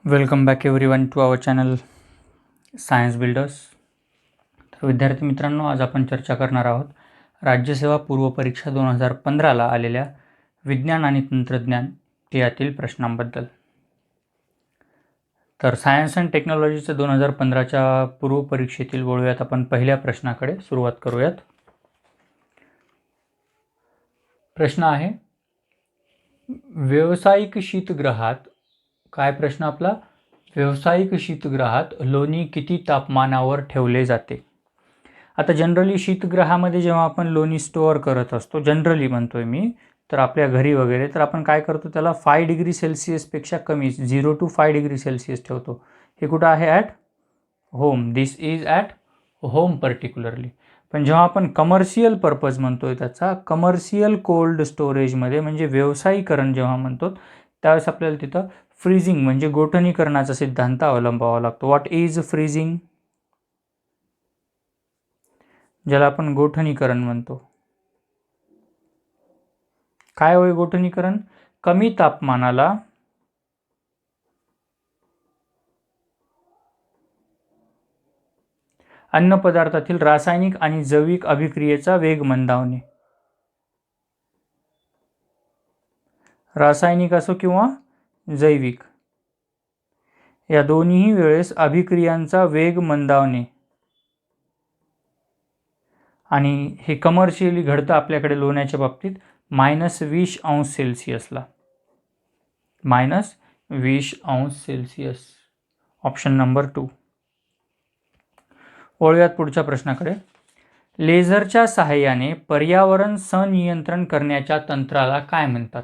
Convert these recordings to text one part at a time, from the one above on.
Welcome back everyone to our channel science builders. तर विद्यार्थी मित्रांनो, आज आपण चर्चा करणार आहोत राज्यसेवा पूर्व परीक्षा 2015ला आलेल्या विज्ञान आणि तंत्रज्ञान यातील प्रश्नांबद्दल. तर सायन्स अँड टेक्नॉलॉजीचं 2015च्या पूर्व परीक्षेतील वळूयात आपण पहिल्या प्रश्नाकडे सुरुवात करूयात. प्रश्न आहे, व्यावसायिक शीतगृहात, काय प्रश्न आपला, व्यावसायिक शीतगृहात लोणी किती तापमानावर ठेवले जाते. आता जनरली शीतगृहामध्ये जेव्हा आपण लोणी स्टोअर करत असतो, जनरली म्हणतोय मी, तर आपल्या घरी वगैरे, तर आपण काय करतो, त्याला 5 डिग्री सेल्सिअसपेक्षा कमी 0 to 5 डिग्री सेल्सिअस ठेवतो. हे कुठं आहे, at home. This is at home particularly. पण जेव्हा आपण कमर्शियल पर्पज म्हणतोय, त्याचा कमर्शियल कोल्ड स्टोरेजमध्ये म्हणजे व्यावसायिकरण जेव्हा म्हणतो, त्यावेळेस आपल्याला तिथं फ्रीजिंग म्हणजे गोठणीकरणाचा सिद्धांत अवलंबावा लागतो. व्हॉट इज फ्रीजिंग, ज्याला आपण गोठणीकरण म्हणतो. काय होय गोठणीकरण? कमी तापमानाला अन्नपदार्थातील रासायनिक आणि जैविक अभिक्रियेचा वेग मंदावणे. रासायनिक असो किंवा जैविक, या दोन्ही वेळेस अभिक्रियांचा वेग मंदावणे. आणि हे कमर्शियली घडतं आपल्याकडे लोण्याच्या बाबतीत -20°C. -20°C. Option number 2. वळूयात पुढच्या प्रश्नाकडे. लेझरच्या सहाय्याने पर्यावरण संनियंत्रण करण्याच्या तंत्राला काय म्हणतात.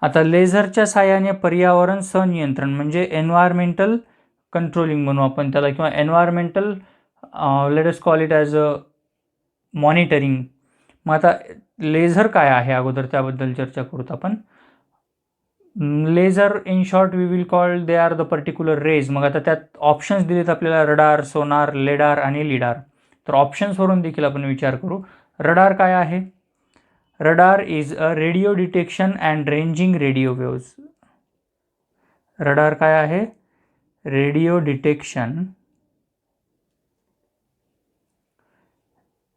आता लेझरच्या सहाय्याने पर्यावरण संनियंत्रण म्हणजे एन्व्हायरमेंटल कंट्रोलिंग म्हणू आपण त्याला, किंवा environmental late us call it as a monitoring. मग आता लेझर काय आहे अगोदर त्याबद्दल चर्चा करूत आपण. Laser in short we will call they are the particular rays. मग आता त्यात ऑप्शन्स दिलेत आपल्याला, रडार, सोनार, लेडार आणि लिडार. तर ऑप्शन्सवरून देखील आपण विचार करू. रडार काय आहे? Radar is a radio detection and ranging radio waves. Radar काय आहे? Radio detection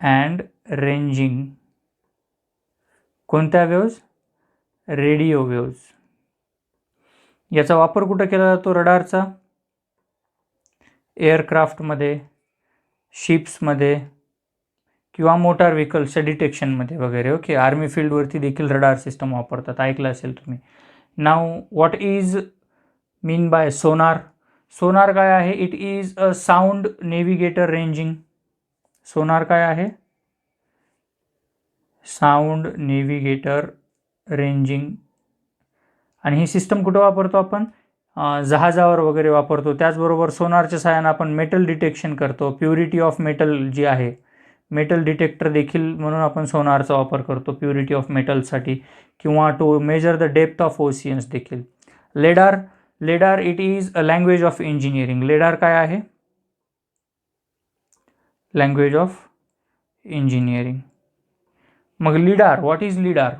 and ranging. कोणत्या वेव्ज? Radio waves. याचा वापर कुठं केला जातो रडारचा? एअरक्राफ्टमध्ये, शिप्समध्ये किंवा मोटार व्हेकल्सच्या डिटेक्शनमध्ये वगैरे. ओके, आर्मी फील्डवरती देखील रडार सिस्टम वापरतात, ऐकलं असेल तुम्ही. नाव what is mean by sonar? Sonar काय आहे? It is a sound navigator ranging. Sonar काय आहे? Sound navigator ranging. आणि ही सिस्टम कुठं वापरतो आपण? जहाजावर वगैरे वापरतो. त्याचबरोबर सोनारच्या सहाय्याने आपण मेटल डिटेक्शन करतो. प्युरिटी ऑफ मेटल जी आहे, मेटल डिटेक्टर देखील म्हणून आपण सोनारचा वापर करतो प्युरिटी ऑफ मेटलसाठी, किंवा to measure the depth of oceans देखील. Ladar, ladar it is a language of engineering. Ladar काय आहे? Language of engineering. मग lidar, what is lidar?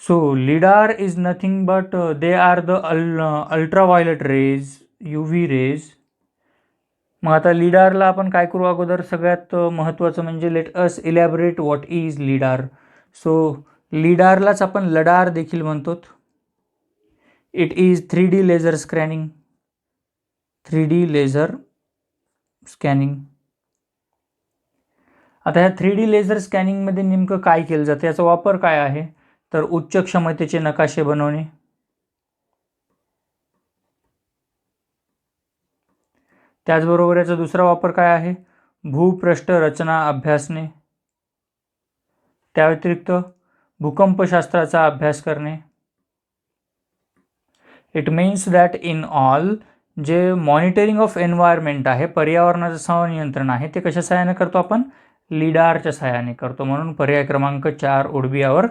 So LIDAR is nothing but they are the ultraviolet rays, UV rays. मग आता लिडारला आपण काय करू अगोदर, सगळ्यात महत्त्वाचं म्हणजे let us elaborate what is lidar. So लिडारलाच आपण लडार देखील म्हणतो. It is 3D laser scanning. 3D laser scanning. आता ह्या 3D लेझर स्कॅनिंगमध्ये नेमकं काय केलं जातं, याचा वापर काय आहे? तर उच्च क्षमतेचे नकाशे बनवणे, त्याचबरोबर याचा दुसरा वापर काय आहे? भूपृष्ठ रचना अभ्यासणे, त्या व्यतिरिक्त भूकंपशास्त्राचा अभ्यास करणे. It means that in all जे मॉनिटरिंग ऑफ एन्व्हायरमेंट आहे, पर्यावरणाचं संनियंत्रण आहे, ते कशा सहाय्याने करतो आपण? लिडारच्या सहाय्याने करतो. म्हणून पर्याय क्रमांक 4 would be our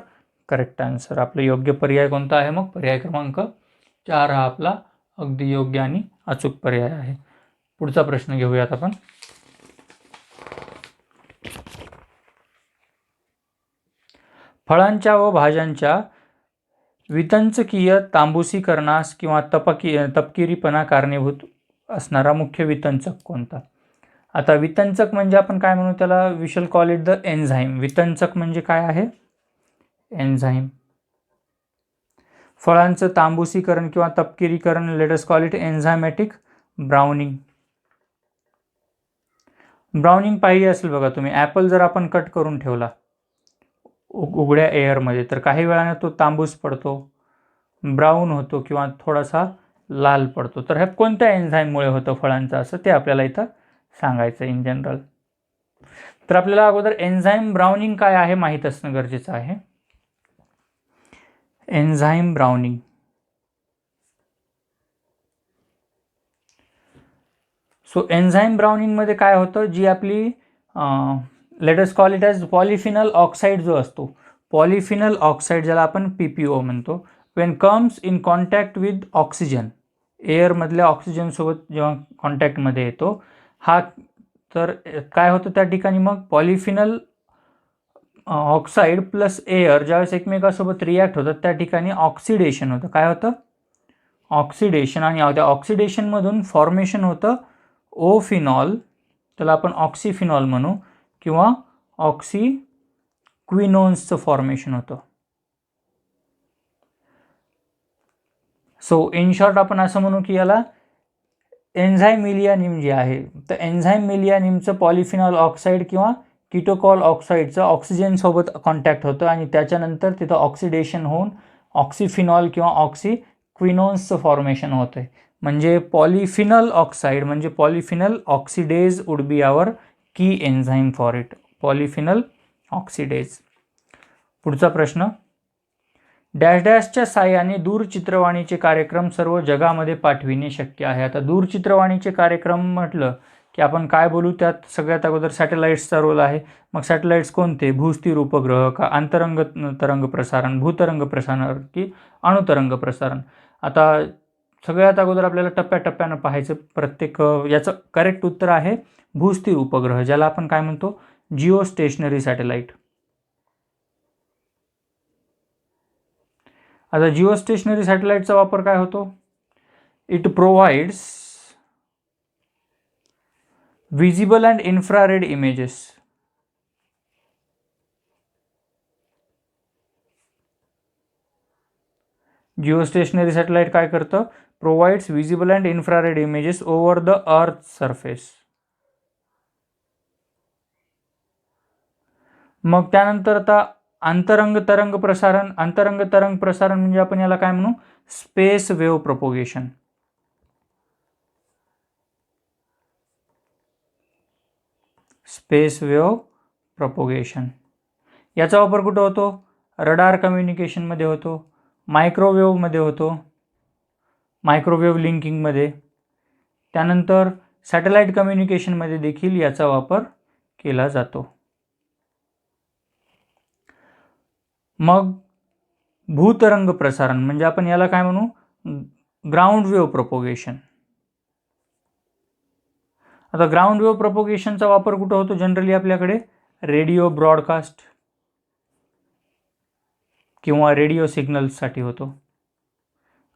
correct answer. आपलं योग्य पर्याय कोणता आहे? मग पर्याय क्रमांक 4 हा आपला अगदी योग्य आणि अचूक पर्याय आहे. पुढचा प्रश्न घेऊयात आपण. फळांच्या व भाज्यांच्या वितंचकीय तांबूसीकरणास किंवा तपकिरीपणा कारणीभूत असणारा मुख्य वितंचक कोणता? आता वितंचक म्हणजे आपण काय म्हणू त्याला, we shall call it the enzyme. वितंचक म्हणजे काय आहे? एन्झाईम. फळांचं तांबूसीकरण किंवा तपकिरीकरण, let us call it enzymatic browning. Browning पाहिली असेल बघा तुम्ही. ॲपल जर आपण कट करून ठेवला उघड्या एअरमध्ये तर काही वेळाने तो तांबूस पडतो, ब्राऊन होतो किंवा थोडासा लाल पडतो. तर हे कोणत्या एन्झाईममुळे होतं फळांचं, असं ते आपल्याला इथं सांगायचं इन जनरल. तर आपल्याला अगोदर एन्झाईम ब्राउनिंग काय आहे माहीत असणं गरजेचं आहे. Enzyme browning. सो एन्झाईम ब्राउनिंगमध्ये काय होतं, जी आपली let us call it as polyphenol oxide जो असतो, पॉलिफिनल ऑक्साईड ज्याला आपण PPO म्हणतो, when comes in contact with oxygen, एअरमधल्या ऑक्सिजनसोबत जेव्हा कॉन्टॅक्टमध्ये येतो हा, तर काय होतं त्या ठिकाणी, मग पॉलिफिनल ऑक्साईड प्लस एअर ज्यावेळेस एकमेकासोबत रिॲक्ट होतात त्या ठिकाणी ऑक्सिडेशन होतं. काय होतं? ऑक्सिडेशन. आणि त्या ऑक्सिडेशनमधून फॉर्मेशन होतं ओफिनॉल, त्याला आपण ऑक्सिफिनॉल म्हणू, किंवा ऑक्सिक्विनोन्सचं फॉर्मेशन होतं. सो इन शॉर्ट आपण असं म्हणू की याला एन्झाईम मिलियानिम जे आहे, तर एन्झाईम मिलियानिमचं पॉलिफिनॉल ऑक्साईड किंवा किटोकॉल ऑक्साईडचं ऑक्सिजनसोबत कॉन्टॅक्ट होतं आणि त्याच्यानंतर तिथं ऑक्सिडेशन होऊन ऑक्सिफिनॉल किंवा ऑक्सिक्विनोन्सचं फॉर्मेशन होतं. म्हणजे पॉलिफिनल ऑक्साईड म्हणजे पॉलिफिनल ऑक्सिडेज वुड बी आवर की एन्झाईम फॉर इट. पॉलिफिनल ऑक्सिडेज. पुढचा प्रश्न, डॅश डॅशच्या साहाय्याने दूरचित्रवाणीचे कार्यक्रम सर्व जगामध्ये पाठविणे शक्य आहे. आता दूरचित्रवाणीचे कार्यक्रम म्हटलं की आपण काय बोलू, त्यात सगळ्यात अगोदर सॅटेलाईट्सचा रोल आहे. मग सॅटेलाईट्स कोणते? भूस्थिर उपग्रह का अंतरंग तरंग प्रसारण, भूतरंग प्रसारण की अणुतरंग प्रसारण. आता सगळ्यात अगोदर आपल्याला टप्प्याटप्प्यानं पाहायचं. प्रत्येक याचं करेक्ट उत्तर आहे भूस्थिर उपग्रह, ज्याला आपण काय म्हणतो, जिओ स्टेशनरी सॅटेलाईट. आता जिओ स्टेशनरी सॅटेलाईटचा वापर काय होतो? It provides visible and infrared images. Jio stationery satellite काय करतं? Provides visible and infrared images over the earth surface. मग त्यानंतर आता अंतरंग तरंग प्रसारण. अंतरंग तरंग प्रसारण म्हणजे आपण याला काय म्हणू? Space wave propagation. Space wave propagation. याचा वापर कुठं होतो? रडार कम्युनिकेशनमध्ये होतो, मायक्रोवेव्हमध्ये होतो, मायक्रोवेव्ह लिंकिंगमध्ये. त्यानंतर सॅटेलाईट कम्युनिकेशनमध्ये देखील याचा वापर केला जातो. मग भूतरंग प्रसारण म्हणजे आपण याला काय म्हणू? Ground wave propagation. आता ग्राउंड वेव्ह प्रोपोगेशनचा वापर कुठं होतो? जनरली आपल्याकडे रेडिओ ब्रॉडकास्ट किंवा रेडिओ सिग्नल्ससाठी होतो.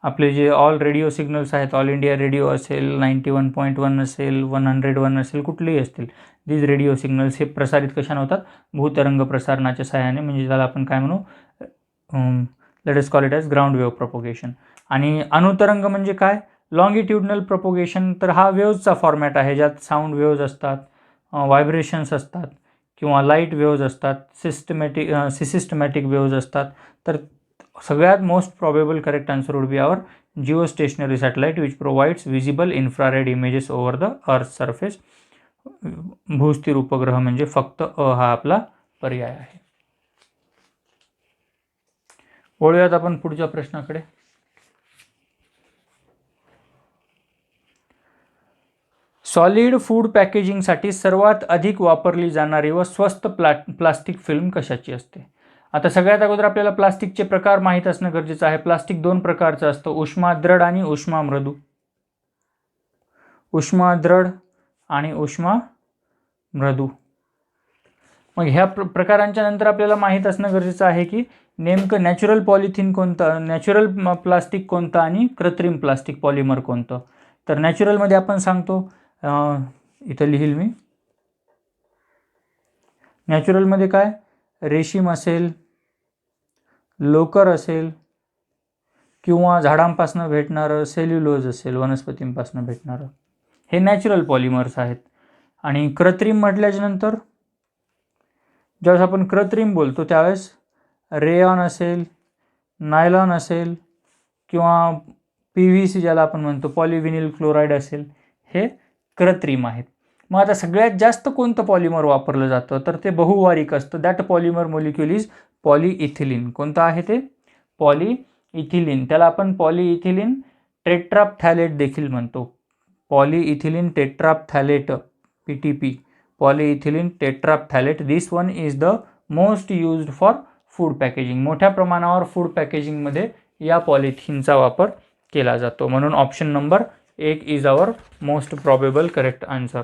आपले जे ऑल रेडिओ सिग्नल्स आहेत, ऑल इंडिया रेडिओ असेल, 91.1 असेल, 101 असेल, कुठलेही असतील, दीज रेडिओ सिग्नल्स हे प्रसारित कशाने होतात? भूतरंग प्रसारणाच्या सहाय्याने. म्हणजे त्याला आपण काय म्हणू? Late us call it as ground wave propagation. आणि अणुतरंग म्हणजे काय? लॉंगिट्युडनल प्रोपोगेशन. तर हा वेव्हचा फॉर्मॅट आहे, ज्यात साऊंड वेव्ज असतात, व्हायब्रेशन्स असतात किंवा लाईट वेव्ज असतात, सिस्टमॅटिक वेव्ज असतात. तर सगळ्यात most probable correct answer would be our geo stationery satellite which provides visible infrared images over the earth surface. भूस्थिर उपग्रह म्हणजे फक्त हा आपला पर्याय आहे. वळूयात आपण पुढच्या प्रश्नाकडे. सॉलिड फूड पॅकेजिंगसाठी सर्वात अधिक वापरली जाणारी व स्वस्त प्लास्टिक फिल्म कशाची असते? आता सगळ्यात अगोदर आपल्याला प्लास्टिकचे प्रकार माहीत असणं गरजेचं आहे. प्लास्टिक दोन प्रकारचं असतं, उष्माद्रढ आणि उष्मामृदू. उष्माद्रढ आणि उष्मामृदू. मग ह्या प्रकारांच्या नंतर आपल्याला माहीत असणं गरजेचं आहे की नेमकं नॅचरल पॉलिथिन कोणतं, नॅचरल प्लास्टिक कोणतं आणि कृत्रिम प्लास्टिक पॉलिमर कोणतं. तर नॅचरलमध्ये आपण सांगतो, इथं लिहिल मी, नॅचरलमध्ये काय, रेशीम असेल, लोकर असेल, किंवा झाडांपासून भेटणारं सेल्युलोज असेल, वनस्पतींपासून भेटणारं, हे नॅचरल पॉलिमर्स आहेत. आणि कृत्रिम म्हटल्याच्यानंतर ज्यावेळेस आपण कृत्रिम बोलतो त्यावेळेस रेयॉन असेल, नायलॉन असेल, किंवा PVC ज्याला आपण म्हणतो, पॉलिव्हिनिल क्लोराईड असेल, हे कृत्रिम आहेत. मग आता सगळ्यात जास्त कोणतं पॉलिमर वापरलं जातं, तर ते बहुवारिक असतं. That polymer molecule is polyethylene. कोणतं आहे ते, पॉलिइथिलीन. त्याला आपण पॉलिइथिलीन टेट्राफ्थॅलेट देखील म्हणतो. Polyethylene terephthalate, PTP, polyethylene terephthalate. This one is the most used for food packaging. मोठ्या प्रमाणावर फूड पॅकेजिंगमध्ये या पॉलिथिनचा वापर केला जातो. म्हणून option number 1 is our most probable correct answer.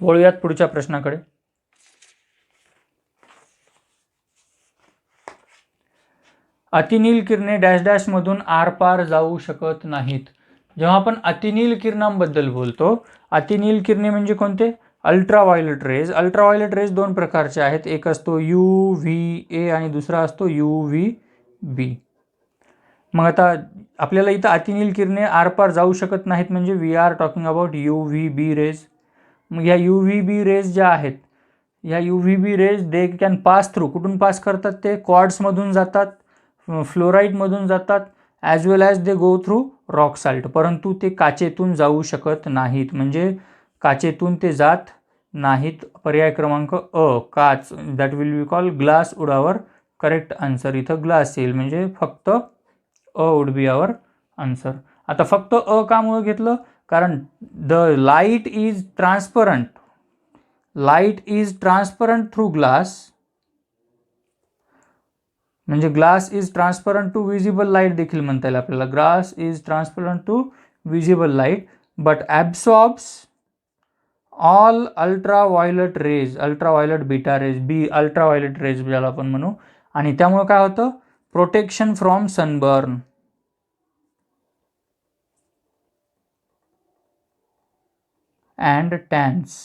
वळूयात पुढच्या प्रश्नाकडे. अतिनील किरणे डॅश डॅश मधून आरपार जाऊ शकत नाहीत. जेव्हा आपण अतिनील किरणांबद्दल बोलतो, अतिनील किरणे म्हणजे कोणते, अल्ट्राव्हायोलेट रेज. अल्ट्राव्हायोलेट रेज दोन प्रकारचे आहेत, एक असतो UVA आणि दुसरा असतो UVB. मग आता आपल्याला इथं अतिनील किरणे आरपार जाऊ शकत नाहीत म्हणजे we are talking about UVB rays. मग ह्या UVB रेज ज्या आहेत, ह्या UVB rays they can pass through, कुठून पास करतात ते, क्वार्ट्समधून जातात, फ्लोराईडमधून जातात, as well as they go through rock salt. परंतु ते काचेतून जाऊ शकत नाहीत, म्हणजे काचेतून ते जात नाहीत. पर्याय क्रमांक अ, काच. That will be call glass would our correct answer. इथं ग्लास येईल, म्हणजे फक्त अ वुड बी आवर आन्सर. आता फक्त अ का मुळे घेतलं, कारण the light is transparent, light is transparent through glass, म्हणजे glass is transparent to visible light देखील म्हणता येईल आपल्याला. Glass is transparent to visible light but absorbs all ultraviolet rays, ultraviolet beta rays, ultraviolet rays ज्याला आपण म्हणू. आणि त्यामुळे काय होतं, protection from sunburn. And tans.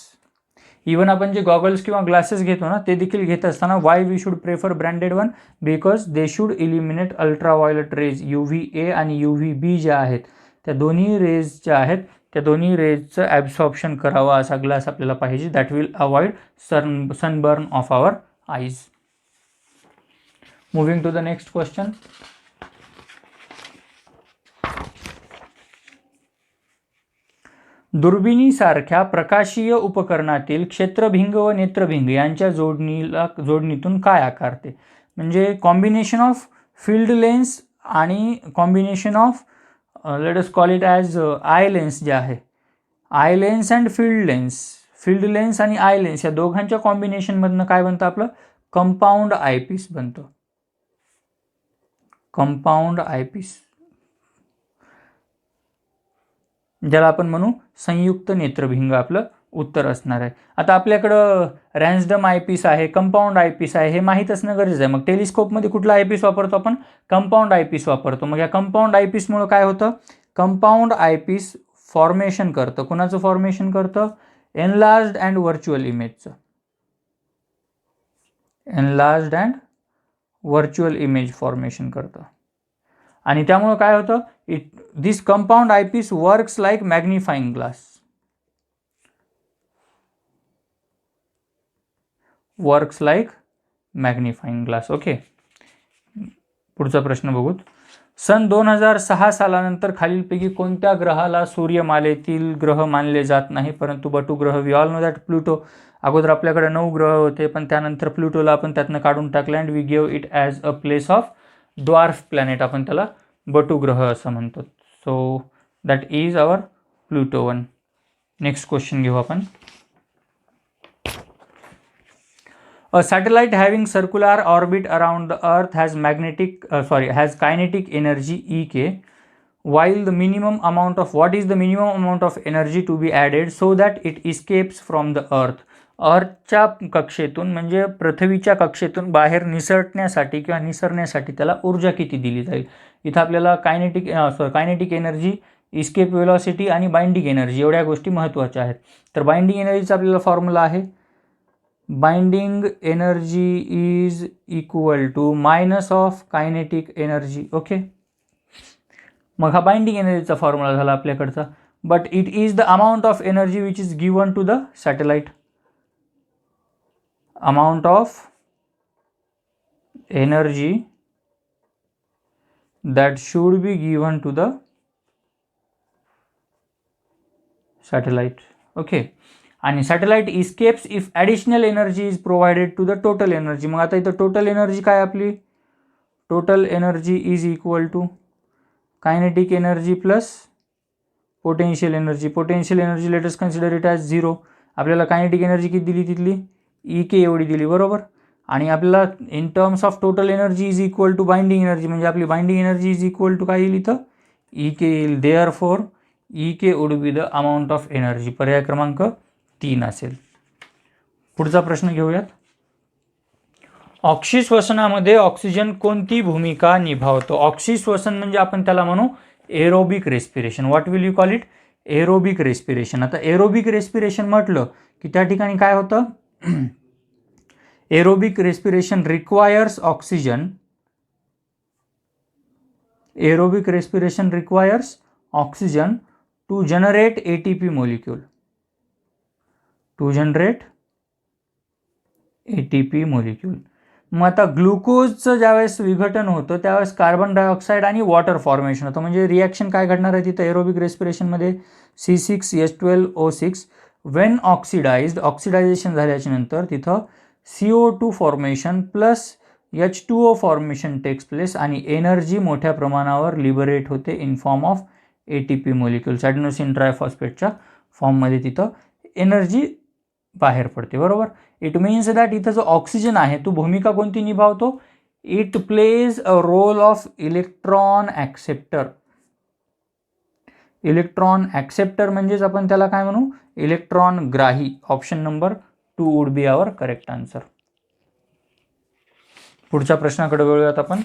Even आपण जे गॉगल्स किंवा ग्लासेस घेतो ना, ते देखील घेत असताना why we should prefer branded one, because they should eliminate ultraviolet rays. UVA आणि UVB ज्या आहेत, त्या दोन्ही रेज ज्या आहेत, त्या दोन्ही रेजचं ॲब्सॉर्प्शन करावं असा ग्लास आपल्याला पाहिजे. That will avoid sunburn of our eyes. Moving to the next question. दुर्बिणीसारख्या प्रकाशीय उपकरणातील क्षेत्रभिंग व नेत्रभिंग यांच्या जोडणीतून काय आकारते. म्हणजे कॉम्बिनेशन ऑफ फील्ड लेन्स आणि combination of late us call it as eye lens जे आहे, eye lens and field lens. Field lens आणि आय लेन्स या दोघांच्या कॉम्बिनेशनमधनं काय बनतं आपलं, कंपाऊंड आयपीस बनतं. कंपाऊंड आयपीस, ज्याला आपण म्हणू संयुक्त नेत्रभिंग, आपलं उत्तर असणार आहे. आता आपल्याकडं रॅन्सडम आयपीस आहे, कंपाऊंड आयपीस आहे, हे माहीत असणं गरजेचं आहे. मग टेलिस्कोपमध्ये कुठला आयपीस वापरतो आपण, कंपाऊंड आयपीस वापरतो. मग या कंपाऊंड आयपीसमुळे काय होतं, कंपाऊंड आयपीस फॉर्मेशन करतं. कुणाचं फॉर्मेशन करतं, एनलार्ज्ड अँड व्हर्च्युअल इमेजचं. Enlarged and virtual image formation करतं. आणि त्यामुळे काय होतं, this compound eyepiece works like magnifying glass. Works like magnifying glass. Okay, पुढचा प्रश्न बघूत. सन 2006 सालानंतर खालीलपैकी कोणत्या ग्रहाला सूर्यमालेतील ग्रह मानले जात नाही, परंतु बटू ग्रह. We all know that Pluto. अगोदर आपल्याकडे 9 ग्रह होते, पण त्यानंतर प्लुटोला आपण त्यातनं काढून टाकलं and we give it as a place of dwarf planet. आपण त्याला बटू ग्रह असं म्हणतो. So that is our Pluto 1. Next question घेऊ आपण. A satellite having circular orbit around the Earth has kinetic energy EK. While the minimum amount of what is the minimum amount of energy to be added so that it escapes from the Earth? अर्थच्या कक्षेतून म्हणजे पृथ्वीच्या कक्षेतून बाहेर निसटण्यासाठी किंवा निसरण्यासाठी त्याला ऊर्जा किती दिली जाईल. इथं आपल्याला कायनेटिक एनर्जी, इस्केप वेलॉसिटी आणि बाइंडिंग एनर्जी एवढ्या गोष्टी महत्त्वाच्या आहेत. तर बाइंडिंग एनर्जीचा आपल्याला फॉर्म्युला आहे, binding energy is equal to minus of kinetic energy. Okay, मग हा बाइंडिंग एनर्जीचा फॉर्म्युला झाला आपल्याकडचा. But it is the amount of energy which is given to the satellite. amount of energy that should be given to the satellite. Okay, आणि satellite escapes if additional energy is provided to the total energy. मग आता इथं total energy काय आपली, total energy is equal to kinetic energy plus potential energy. Potential energy let us consider it as 0. आपल्याला kinetic energy किती दिली तिथली E के एवढी दिली, बरोबर. आणि आपल्याला in terms of total energy is equal to binding energy, म्हणजे आपली binding energy is equal to काय येईल इथं, E के येईल. Therefore E K would be the amount of energy. पर्याय क्रमांक 3 असेल. पुढचा प्रश्न घेऊयात. ऑक्सिश्वसनामध्ये ऑक्सिजन कोणती भूमिका निभावतो. ऑक्सिश्वसन म्हणजे आपण त्याला म्हणू aerobic respiration. What will you call it, aerobic respiration. आता एरोबिक रेस्पिरेशन म्हटलं की त्या ठिकाणी काय होतं, aerobic respiration requires oxygen. Aerobic respiration requires oxygen to generate ATP molecule. To generate ATP molecule. मग आता ग्लुकोजचं ज्यावेळेस विघटन होतं त्यावेळेस कार्बन डायऑक्साईड आणि वॉटर फॉर्मेशन होतं. म्हणजे रिॲक्शन काय घडणार आहे तिथं एरोबिक रेस्पिरेशनमध्ये, C6H12O6 वेन ऑक्सिडाइज्ड, ऑक्सिडायझेशन झाल्याच्या नंतर तिथं CO2 formation plus H2O formation takes place आणि एनर्जी मोठ्या प्रमाणावर लिबरेट होते in form of ATP molecules. Adenosine ट्रायफॉस्फेटच्या फॉर्ममध्ये तिथं एनर्जी बाहेर पडते, बरोबर. इट मीन्स दॅट इथं जो ऑक्सिजन आहे तो भूमिका कोणती निभावतो, it plays a role of electron acceptor. Electron acceptor म्हणजेच आपण त्याला काय म्हणू, इलेक्ट्रॉन ग्राही. Option number 2 would be our correct answer. पुढच्या प्रश्नाकडे वळूयात आपण.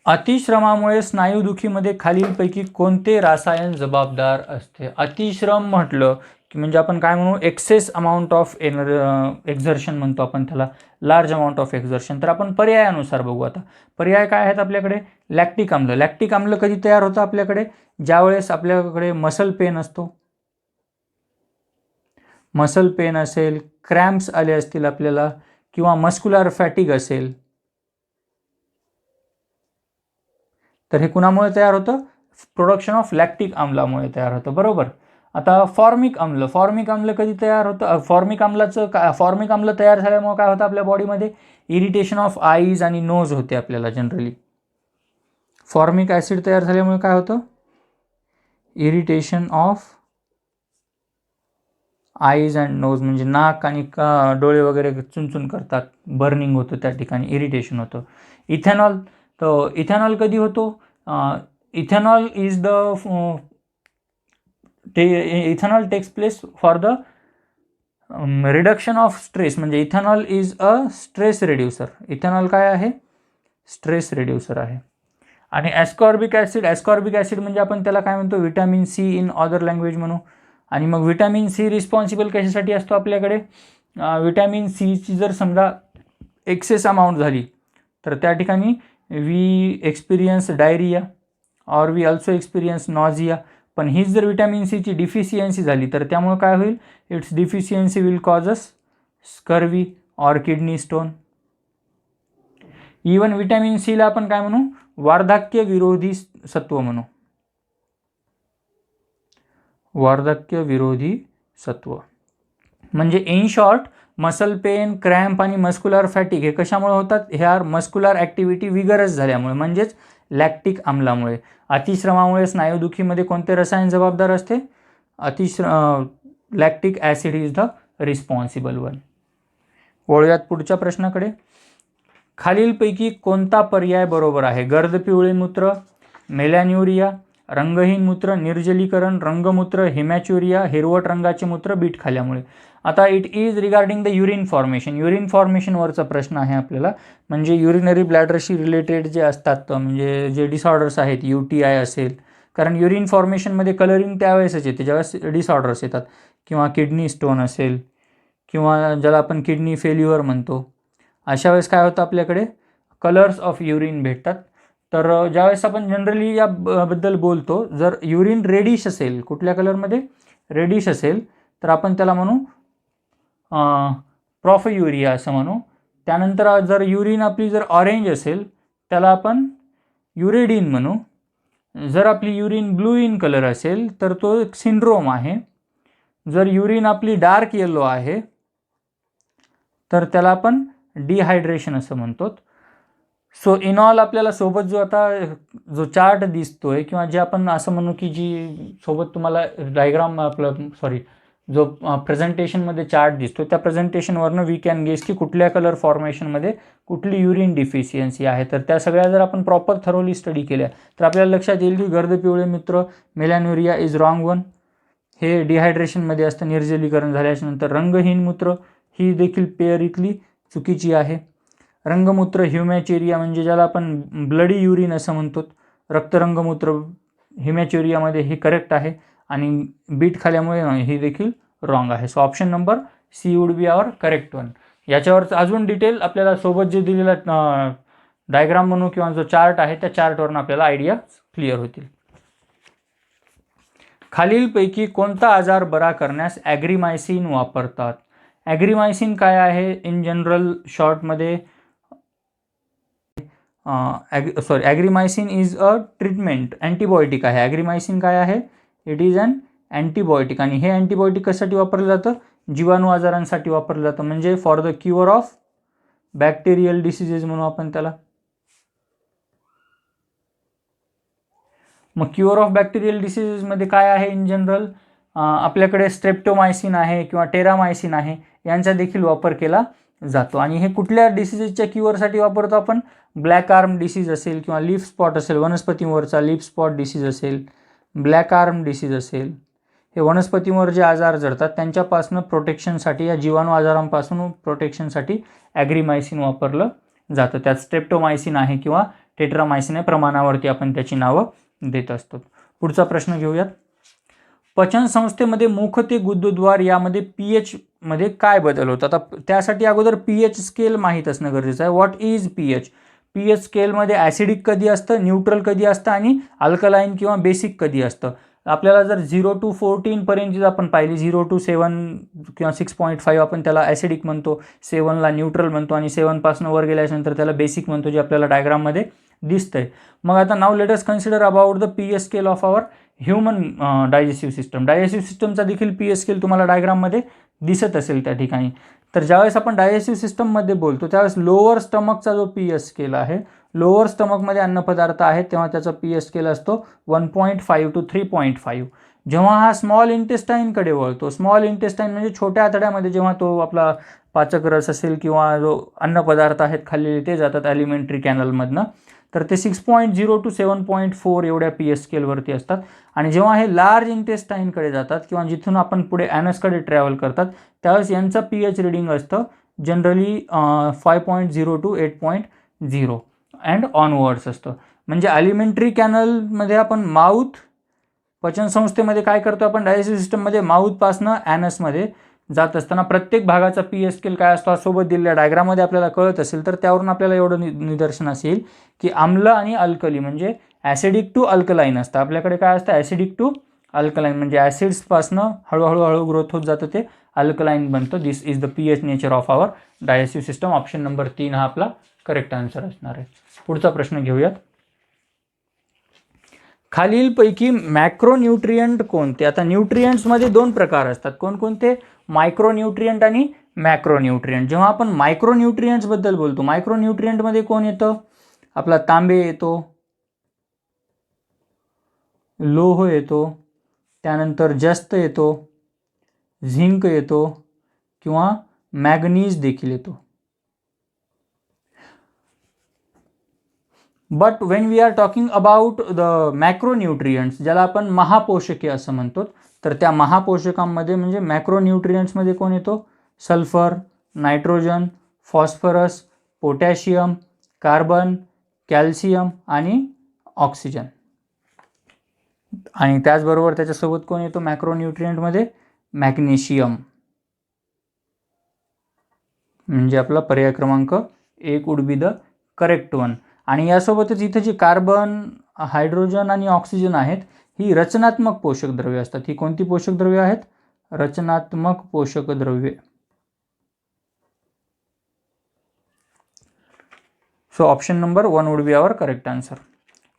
अतिश्रमामुळे स्नायुदुखीमध्ये खालीलपैकी कोणते रसायन जबाबदार असते. अतिश्रम म्हटलं की म्हणजे आपण काय म्हणू, एक्सेस अमाऊंट ऑफ एक्झर्शन म्हणतो आपण त्याला, लार्ज अमाऊंट ऑफ एक्झर्शन. तर आपण पर्यायानुसार बघू. आता पर्याय काय आहेत आपल्याकडे, लॅक्टिक आम्ल. लॅक्टिक आम्ल कधी तयार होतं आपल्याकडे, ज्यावेळेस आपल्याकडे मसल पेन असतो, मसल पेन असेल, क्रॅम्प्स आले असतील आपल्याला, किंवा मस्क्युलर फॅटिग असेल, तर हे कुणामुळे तयार होतं, प्रोडक्शन ऑफ लॅक्टिक आम्लामुळे तयार होतं, बरोबर. आता फॉर्मिक आम्ल, फॉर्मिक आम्ल कधी तयार होतं, फॉर्मिक आम्ल तयार झाल्यामुळे काय होतं आपल्या बॉडीमध्ये, इरिटेशन ऑफ आईज आणि नोज होते आपल्याला जनरली. फॉर्मिक ॲसिड तयार झाल्यामुळे काय होतं, irritation of eyes and nose, म्हणजे नाक आणि डोळे वगैरे चुनचुन करतात, बर्निंग होतं त्या ठिकाणी, इरिटेशन होतं. इथेनॉल, तर इथेनॉल कधी होतो, ethanol is the ethanol takes place for the reduction of stress, म्हणजे ethanol is a stress reducer. Ethanol काय आहे, स्ट्रेस रेड्युसर आहे. आणि ॲस्कॉर्बिक ॲसिड म्हणजे आपण त्याला काय म्हणतो, vitamin C in other language म्हणू. आणि मग विटॅमिन सी रिस्पॉन्सिबल कशासाठी असतो आपल्याकडे, विटॅमिन सीची जर समजा एक्सेस अमाऊंट झाली तर त्या ठिकाणी we experience diarrhoea or we also experience nausea. पण हीच जर विटॅमिन सीची डिफिशियन्सी झाली तर त्यामुळे काय होईल, it's deficiency will cause us scurvy or kidney stone. Even vitamin सीला आपण काय म्हणू, वार्धक्य विरोधी सत्व म्हणू, वार्धक्य विरोधी सत्व. म्हणजे in short muscle pain, cramp आणि मस्क्युलर फॅटिग हे कशामुळे होतात, हे आर मस्क्युलर ॲक्टिव्हिटी विगरस झाल्यामुळे, म्हणजेच लॅक्टिक आम्लामुळे. अतिश्रमामुळे स्नायुदुखीमध्ये कोणते रसायन जबाबदार असते, lactic acid is the responsible one. वळूयात पुढच्या प्रश्नाकडे. खालीलपैकी कोणता पर्याय बरोबर आहे, गर्द पिवळे मूत्र, मेलॅन्युरिया, रंगहीन मूत्र, निर्जलीकरण, रंगमूत्र, हिमॅच्युरिया, हिरवट रंगाचे मूत्र बीट खाल्यामुळे. आता it is regarding the urine formation. Urine फॉर्मेशनवरचा प्रश्न आहे आपल्याला, म्हणजे युरिनरी ब्लॅडरशी रिलेटेड जे असतात म्हणजे जे डिसऑर्डर्स आहेत, UTI असेल, कारण युरिन फॉर्मेशनमध्ये कलरिंग त्यावेळेसच येते ज्यावेळेस डिसऑर्डर्स येतात, किंवा किडनी स्टोन असेल, किंवा ज्याला आपण किडनी फेल्युअर म्हणतो, अशा वेळेस काय होतं आपल्याकडे कलर्स ऑफ युरिन भेटतात. तर ज्यावेळेस आपण जनरली याबद्दल बोलतो, जर युरिन रेडिश असेल, कुठल्या कलरमध्ये रेडिश असेल, तर आपण त्याला म्हणू प्रॉफयुरिया असं म्हणू. त्यानंतर जर युरिन आपली जर ऑरेंज असेल त्याला आपण युरेडिन म्हणू. जर आपली युरिन ब्लू इन कलर असेल तर तो एक सिंड्रोम आहे. जर युरिन आपली डार्क येलो आहे तर त्याला आपण डिहायड्रेशन असं म्हणतो. सो इन ऑल आपल्याला सोबत जो चार्ट दिसतोय, किंवा जे आपण असं म्हणू की जी सोबत तुम्हाला डायग्राम जो प्रेझेंटेशनमध्ये चार्ट दिसतो, त्या प्रेझेंटेशनवरनं वी कॅन गेस की कुठल्या कलर फॉर्मेशनमध्ये कुठली युरिन डिफिशियन्सी आहे. तर त्या सगळ्या जर आपण प्रॉपर थरोली स्टडी केल्या तर आपल्याला लक्षात येईल की गर्द पिवळे मूत्र, मेलॅन्युरिया इज रॉंग वन, हे डिहायड्रेशनमध्ये असतं निर्जलीकरण झाल्याच्यानंतर. रंगहीन मूत्र ही देखील पेअर इथली चुकीची आहे. रंगमूत्र हिमॅच्युरिया म्हणजे ज्याला आपण ब्लडी युरिन असं म्हणतो, रक्तरंगमूत्र हिमॅच्युरियामध्ये हे करेक्ट आहे, आणि बीट खाल्यामुळे ही देखील रॉंग आहे. So option number C would be our correct one. याच्यावर अजून डिटेल आपल्याला सोबत जे दिलेला डायग्राम म्हणू किंवा जो चार्ट आहे त्या चार्टवरून आपल्याला आयडिया क्लिअर होतील. खालीलपैकी कोणता आजार बरा करण्यास ॲग्रीमायसिन वापरतात? ॲग्रीमायसिन काय आहे इन जनरल शॉर्टमध्ये? ॲग्रीमायसिन इज अ ट्रीटमेंट, अँटीबायोटिक आहे. ॲग्रीमायसिन काय आहे? इट इज अन अँटीबायोटिक, आणि हे अँटीबायोटिक कशासाठी वापरलं जातं? जीवाणू आजारांसाठी वापरलं जातं, म्हणजे for the cure of bacterial diseases म्हणू आपण त्याला. मग क्युअर ऑफ बॅक्टेरियल डिसिजेसमध्ये काय आहे इन जनरल? आपल्याकडे स्ट्रेप्टोमायसिन आहे किंवा टेरामायसिन आहे, यांचा देखील वापर केला जातो. आणि हे कुठल्या डिसिजेसच्या क्युअरसाठी वापरतो आपण? ब्लॅक आर्म डिसीज असेल किंवा लीफ स्पॉट असेल, वनस्पतींवरचा लीफ स्पॉट डिसीज असेल, ब्लॅक आर्म डिसीज असेल, हे वनस्पतींवर जे आजार जडतात त्यांच्यापासून प्रोटेक्शनसाठी, या जीवाणू आजारांपासून प्रोटेक्शनसाठी ॲग्रीमायसिन वापरलं जातं. त्यात स्ट्रेप्टोमायसिन आहे किंवा टेट्रामायसिन आहे, प्रमाणावरती आपण त्याची नावं देत असतो. पुढचा प्रश्न घेऊयात. पचन संस्थेमध्ये मुख ते गुदद्वार यामध्ये pH मध्ये काय बदल होतात? आता त्यासाठी अगोदर pH स्केल माहीत असणं गरजेचं आहे. What is pH? pH स्केलमध्ये ॲसिडिक कधी असतं, न्यूट्रल कधी असतं, आणि अल्कलाईन किंवा बेसिक कधी असतं? आपल्याला जर 0 to 14 पर्यंत आपण पाहिली, 0 to 7 किंवा 6.5 आपण त्याला ॲसिडिक म्हणतो, 7ला न्यूट्रल म्हणतो, आणि 7पासून वर गेल्यानंतर त्याला बेसिक म्हणतो, जे आपल्याला डायग्राममध्ये दिसतंय. मग आता नाव let us consider about the pH scale of our human digestive system. Digestive सिस्टमचा देखील pH स्केल तुम्हाला डायग्राममध्ये दिसत असेल त्या ठिकाणी. तर ज्यावेळेस आपण डायजेस्टिव्ह सिस्टममध्ये बोलतो त्यावेळेस लोअर स्टमकचा जो pH स्केल आहे, लोअर स्टमकमध्ये अन्नपदार्थ आहेत तेव्हा त्याचा pH स्केल असतो 1.5 to 3.5. जेव्हा हा स्मॉल इंटेस्टाईनकडे वळतो, स्मॉल इंटेस्टाईन म्हणजे छोट्या आतड्यामध्ये जेव्हा तो आपला पाचक रस असेल किंवा जो अन्नपदार्थ आहेत खाल्लेले ते जातात ॲलिमेंटरी कॅनलमधनं, तर ते 6.0 to 7.4 एवढ्या pH स्केलवरती असतात. आणि जेव्हा हे लार्ज इंटेस्टाईनकडे जातात किंवा जिथून आपण पुढे ॲनसकडे ट्रॅव्हल करतात त्यावेळेस यांचं pH रिडिंग असतं जनरली 5.0 to 8.0 अँड ऑनवर्ड्स असतं. म्हणजे ॲलिमेंटरी कॅनलमध्ये आपण माउथ, पचनसंस्थेमध्ये काय करतो आपण डायजेस्टिव्ह सिस्टममध्ये माउथपासनं ॲनसमध्ये जात असताना प्रत्येक भागाचा pH स्केल काय असतो सोबत दिलेल्या डायग्राममध्ये आपल्याला कळत असेल तर त्यावरून आपल्याला एवढं निदर्शनास येईल की आम्ल आणि अल्कली म्हणजे ॲसिडिक टू अल्कलाईन असतं. आपल्याकडे काय असतं? ॲसिडिक टू अल्कलाईन म्हणजे ॲसिड्सपासनं हळूहळू ग्रोथ होत जातं, ते अल्कलाईन बनतं. This is the pH nature of our digestive system. Option number 3 हा आपला करेक्ट आन्सर असणार आहे. पुढचा प्रश्न घेऊयात. खालीलपैकी मॅक्रोन्यूट्रियंट कोणते? आता न्यूट्रियंट्समध्ये दोन प्रकार असतात. कोणकोणते? मायक्रोन्यूट्रियंट आणि मॅक्रोन्यूट्रियंट. जेव्हा आपण मायक्रोन्यूट्रियंट्सबद्दल बोलतो, मायक्रोन्यूट्रियंटमध्ये कोण येतं? आपला तांबे येतो, लोह येतो, त्यानंतर जस्त येतो, झिंक येतो किंवा मॅग्नीज देखील येतो. But when we are talking about the macronutrients, ज्याला आपण महापोषके असं म्हणतो, तर त्या महापोषकांमध्ये म्हणजे मॅक्रोन्यूट्रियंट्समध्ये कोण येतो? Sulphur, nitrogen, phosphorus, potassium, carbon, calcium आणि ऑक्सिजन. आणि त्याचबरोबर त्याच्यासोबत कोण येतो मॅक्रोन्यूट्रियंटमध्ये? मॅग्नेशियम, म्हणजे आपला पर्याय क्रमांक 1 would be the correct one. आणि यासोबतच इथे जे कार्बन, हायड्रोजन आणि ऑक्सिजन आहेत ही रचनात्मक पोषक द्रव्ये असतात. ही कोणती पोषक द्रव्ये आहेत? रचनात्मक पोषक द्रव्ये. So option number 1 would be our correct answer.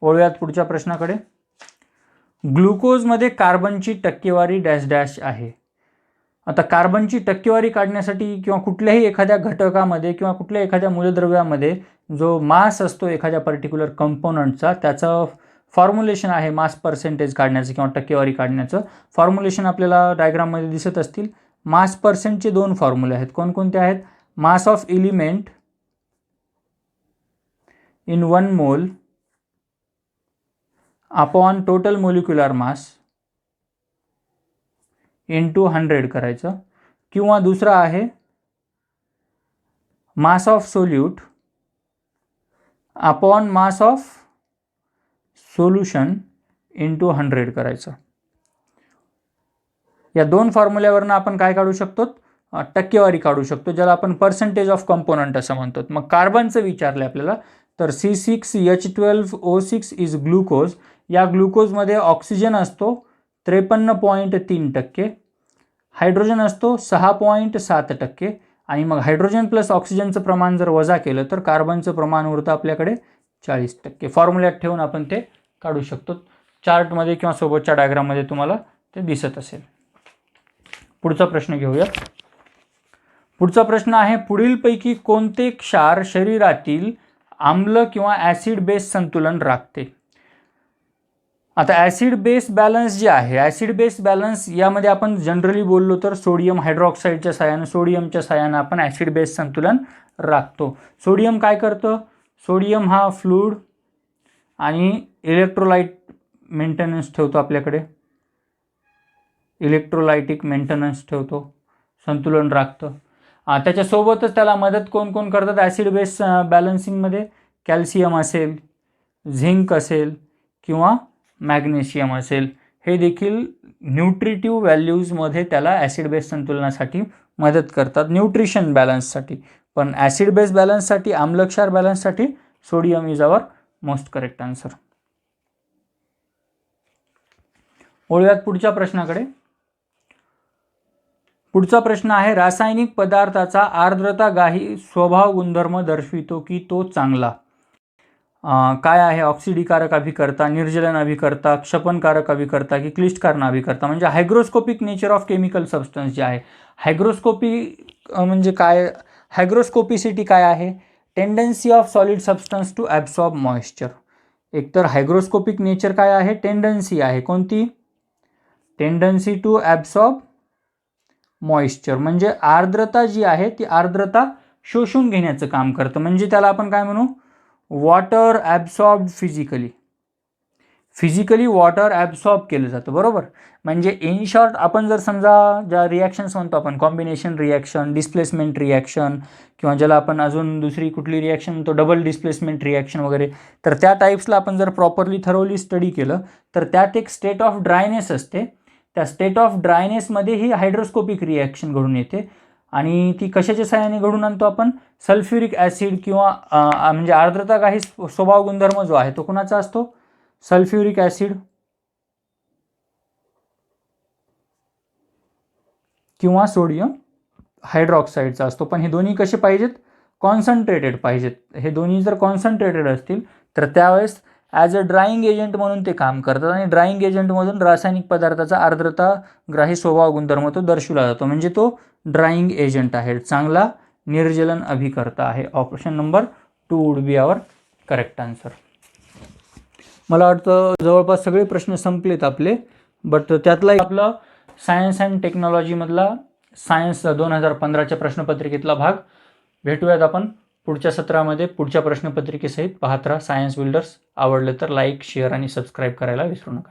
वळूयात पुढच्या प्रश्नाकडे. ग्लुकोजमध्ये कार्बनची टक्केवारी डॅश डॅश आहे. आता कार्बनची टक्केवारी काढण्यासाठी किंवा कुठल्याही एखाद्या घटकामध्ये किंवा कुठल्याही एखाद्या मूलद्रव्यामध्ये जो मास असतो एखाद्या पर्टिक्युलर कंपोनंटचा, त्याचं फॉर्म्युलेशन आहे मास पर्सेंटेज काढण्याचं किंवा टक्केवारी काढण्याचं. फॉर्म्युलेशन आपल्याला डायग्राममध्ये दिसत असतील. मास पर्सेंटचे 2 फॉर्म्युले आहेत. कोणकोणते आहेत? Mass of element in 1 mole upon total molecular mass into 100 करायचं, किंवा दुसरा आहे mass of solute upon mass of solution into 100 करायचं. या 2 फॉर्म्युल्यावरनं आपण काय काढू शकतो? टक्केवारी काढू शकतो, ज्याला आपण पर्सेंटेज ऑफ कंपोनंट असं म्हणतो. मग कार्बनचं विचारलं आपल्याला, तर C6H12O6 इज ग्लुकोज. या ग्लुकोजमध्ये ऑक्सिजन असतो 53.3%, हायड्रोजन असतो 6.7%, आणि मग हायड्रोजन प्लस ऑक्सिजनचं प्रमाण जर वजा केलं तर कार्बनचं प्रमाण उरतं आपल्याकडे 40%. फॉर्म्युल्यात ठेवून आपण ते काढू शकतो. चार्टमध्ये किंवा सोबतच्या डायग्राममध्ये तुम्हाला ते दिसत असेल. पुढचा प्रश्न घेऊया. पुढचा प्रश्न आहे, पुढीलपैकी कोणते क्षार शरीरातील आम्ल किंवा ॲसिड बेस संतुलन राखते? आता ॲसिड बेस बॅलन्स जे आहे, ॲसिड बेस बॅलन्स यामध्ये आपण जनरली बोललो तर सोडियम हायड्रॉक्साईडच्या साहाय्यानं, सोडियमच्या साहाय्यानं आपण ॲसिड बेस संतुलन राखतो. सोडियम काय करतं? सोडियम हा फ्लूइड आणि इलेक्ट्रोलाइट मेंटेनन्स ठेवतो आपल्याकडे, इलेक्ट्रोलायटिक मेंटेनन्स ठेवतो, संतुलन राखतं. त्याच्यासोबतच त्याला मदत कोण कोण करतात ॲसिड बेस बॅलन्सिंगमध्ये? कॅल्शियम असेल, झिंक असेल किंवा मॅग्नेशियम असेल. हे देखील न्यूट्रिटिव्ह व्हॅल्यूजमध्ये त्याला ॲसिड बेस संतुलनासाठी मदत करतात, न्यूट्रिशन बॅलन्ससाठी. पण ॲसिड बेस बॅलन्ससाठी, आम्लक्षार बॅलन्ससाठी sodium is our most correct answer. वळूयात पुढच्या प्रश्नाकडे. पुढचा प्रश्न आहे, रासायनिक पदार्थाचा आर्द्रतागाही स्वभाव गुणधर्म दर्शवितो की तो चांगला? काय आहे? ऑक्सिडीकारक अभिकर्ता, निर्जलन अभिकर्ता, क्षपनकारक अभिकर्ता की क्लिष्टकारण अभिकर्ता? म्हणजे hygroscopic nature of chemical substance जे आहे. हायग्रोस्कोपी म्हणजे काय? हायग्रोस्कोपिसिटी काय आहे? Tendency of solid substance to absorb moisture. एकतर हायग्रोस्कोपिक नेचर काय आहे? टेंडन्सी आहे. कोणती? Tendency to absorb moisture. म्हणजे आर्द्रता जी आहे ती आर्द्रता शोषून घेण्याचं काम करतं. म्हणजे त्याला आपण काय म्हणू? Water absorb physically water absorb केलं जातं, बरोबर. म्हणजे इन शॉर्ट आपण जर समजा ज्या रिॲक्शन्स म्हणतो आपण, कॉम्बिनेशन रिॲक्शन, डिस्प्लेसमेंट रिॲक्शन, किंवा ज्याला आपण अजून दुसरी कुठली रिॲक्शन म्हणतो डबल डिस्प्लेसमेंट रिॲक्शन वगैरे, तर त्या टाईप्सला आपण जर प्रॉपरली थरोली स्टडी केलं तर त्यात एक स्टेट ऑफ ड्रायनेस असते. त्या स्टेट ऑफ ड्रायनेसमध्ये ही हायड्रोस्कोपिक रिॲक्शन घडून येते. आणि ती कशाच्या सहाय्याने घडून आणतो आपण? सल्फ्युरिक ॲसिड किंवा म्हणजे आर्द्रतागाही स्वभाव गुणधर्म जो आहे तो कुणाचा असतो? सल्फ्युरिक ॲसिड किंवा सोडियम हायड्रॉक्साईडचा असतो. पण हे दोन्ही कसे पाहिजेत? कॉन्सन्ट्रेटेड पाहिजेत. हे दोन्ही जर कॉन्सन्ट्रेटेड असतील तर त्यावेळेस ॲज अ ड्राईंग एजंट म्हणून ते काम करतात, आणि ड्राईंग एजंटमधून रासायनिक पदार्थाचा आर्द्रताग्राही स्वभाव गुणधर्म तो दर्शवला जातो. म्हणजे तो ड्राईंग एजंट आहे, चांगला निर्जलन अभिकर्ता आहे. Option number 2 would be our correct answer. मला वाटतं जवळपास सगळे प्रश्न संपलेत आपले, बट त्यातला आपला सायन्स अँड टेक्नॉलॉजीमधला सायन्स 2015च्या प्रश्नपत्रिकेतला भाग. भेटूयात आपण पुढच्या सत्रामध्ये पुढच्या प्रश्नपत्रिकेसहित पाहत राहा सायन्स बिल्डर्स. आवडलं तर लाईक, शेअर आणि सबस्क्राईब करायला विसरू नका.